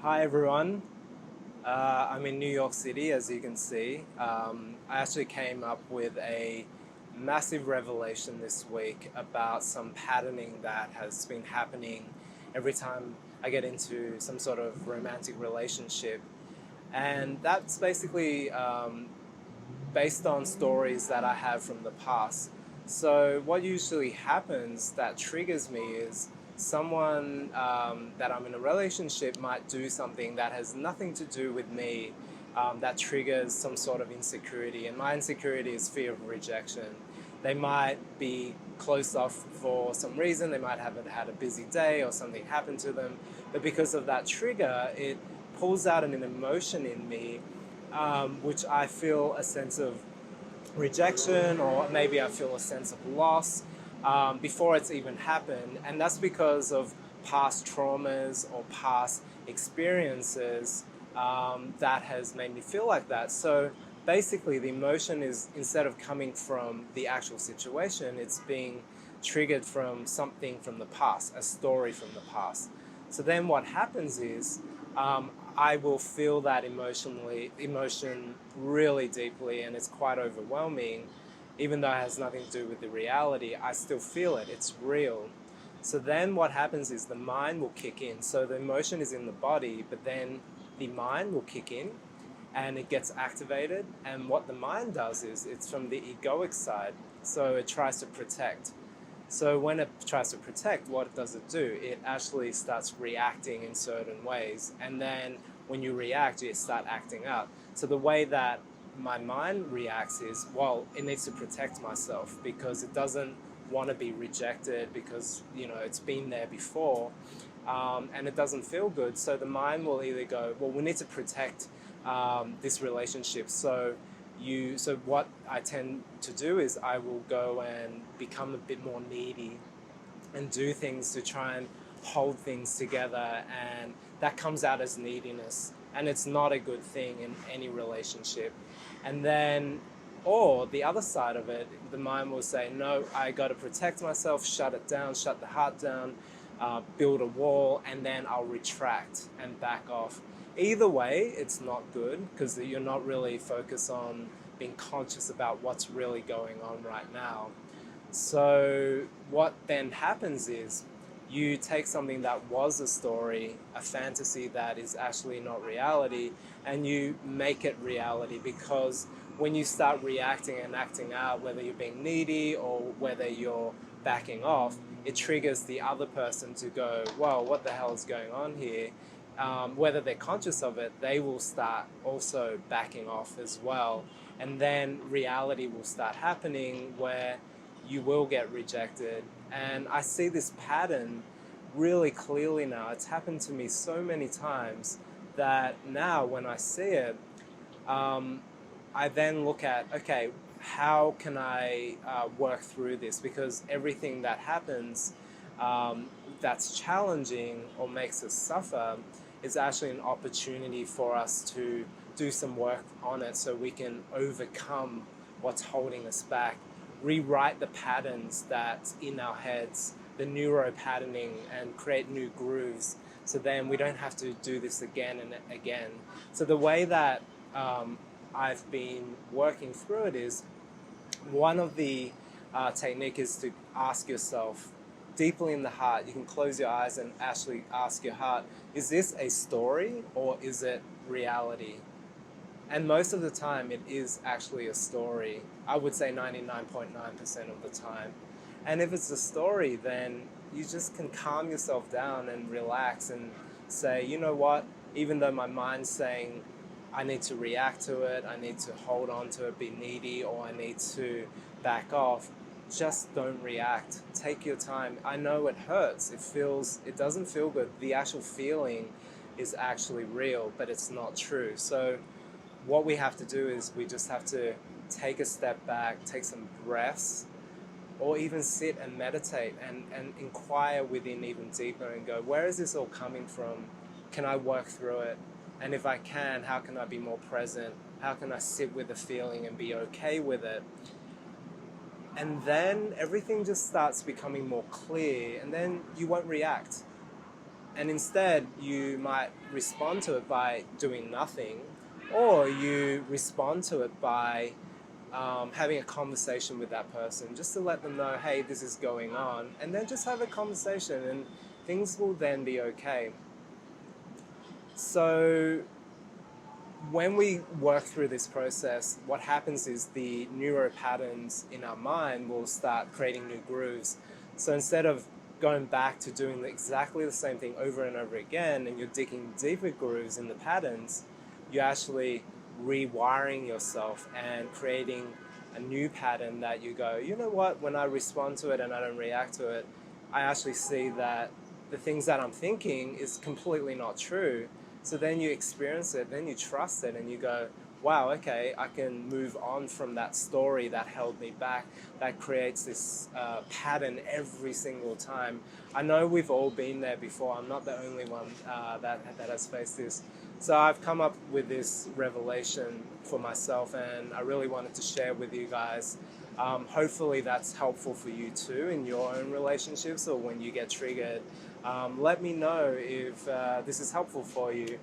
Hi everyone. I'm in New York City, as you can see. I actually came up with a massive revelation this week about some patterning that has been happening every time I get into some sort of romantic relationship. And that's basically based on stories that I have from the past. So, what usually happens that triggers me is someone that I'm in a relationship might do something that has nothing to do with me, that triggers some sort of insecurity. And my insecurity is fear of rejection. They might be closed off for some reason, they might have had a busy day or something happened to them, but because of that trigger, it pulls out an emotion in me, which I feel a sense of rejection, or maybe I feel a sense of loss before it's even happened. And that's because of past traumas or past experiences that has made me feel like that. So basically, the emotion is, instead of coming from the actual situation, it's being triggered from something from the past, a story from the past. So then what happens is I will feel that emotion really deeply, and it's quite overwhelming. Even though it has nothing to do with the reality, I still feel it. It's real. So then what happens is the mind will kick in. So the emotion is in the body, but then the mind will kick in and it gets activated. And what the mind does is it's from the egoic side. So it tries to protect. So when it tries to protect, what does it do? It actually starts reacting in certain ways. And then when you react, you start acting out. So the way that my mind reacts is, well, it needs to protect myself because it doesn't want to be rejected because, it's been there before, and it doesn't feel good. So the mind will either go, well, we need to protect this relationship. So what I tend to do is I will go and become a bit more needy and do things to try and hold things together, and that comes out as neediness, and it's not a good thing in any relationship. And then, or the other side of it, the mind will say, no, I got to protect myself, shut it down, shut the heart down, build a wall, and then I'll retract and back off. Either way, it's not good because you're not really focused on being conscious about what's really going on right now. So what then happens is you take something that was a story, a fantasy that is actually not reality, and you make it reality, because when you start reacting and acting out, whether you're being needy or whether you're backing off, it triggers the other person to go, well, what the hell is going on here? Whether they're conscious of it, they will start also backing off as well. And then reality will start happening where you will get rejected. And I see this pattern really clearly now. It's happened to me so many times that now when I see it, I then look at, okay, how can I work through this? Because everything that happens that's challenging or makes us suffer is actually an opportunity for us to do some work on it so we can overcome what's holding us back, rewrite the patterns that's in our heads, the neuro patterning, and create new grooves. So then we don't have to do this again and again. So the way that I've been working through it is, one of the technique is to ask yourself deeply in the heart. You can close your eyes and actually ask your heart, is this a story or is it reality? And most of the time it is actually a story. I would say 99.9% of the time. And if it's a story, then you just can calm yourself down and relax and say, you know what, even though my mind's saying I need to react to it, I need to hold on to it, be needy, or I need to back off, just don't react. Take your time. I know it hurts. It doesn't feel good. The actual feeling is actually real, but it's not true. So what we have to do is we just have to take a step back, take some breaths, or even sit and meditate and inquire within even deeper and go, where is this all coming from? Can I work through it? And if I can, how can I be more present? How can I sit with the feeling and be okay with it? And then everything just starts becoming more clear, and then you won't react. And instead, you might respond to it by doing nothing, or you respond to it by having a conversation with that person just to let them know, hey, this is going on, and then just have a conversation and things will then be okay. So when we work through this process, what happens is the neuro patterns in our mind will start creating new grooves. So instead of going back to doing exactly the same thing over and over again, and you're digging deeper grooves in the patterns, you're actually rewiring yourself and creating a new pattern that you go, you know what, when I respond to it and I don't react to it, I actually see that the things that I'm thinking is completely not true. So then you experience it, then you trust it, and you go, wow, okay, I can move on from that story that held me back, that creates this pattern every single time. I know we've all been there before. I'm not the only one that has faced this. So I've come up with this revelation for myself, and I really wanted to share with you guys. Hopefully that's helpful for you too in your own relationships or when you get triggered. Let me know if this is helpful for you.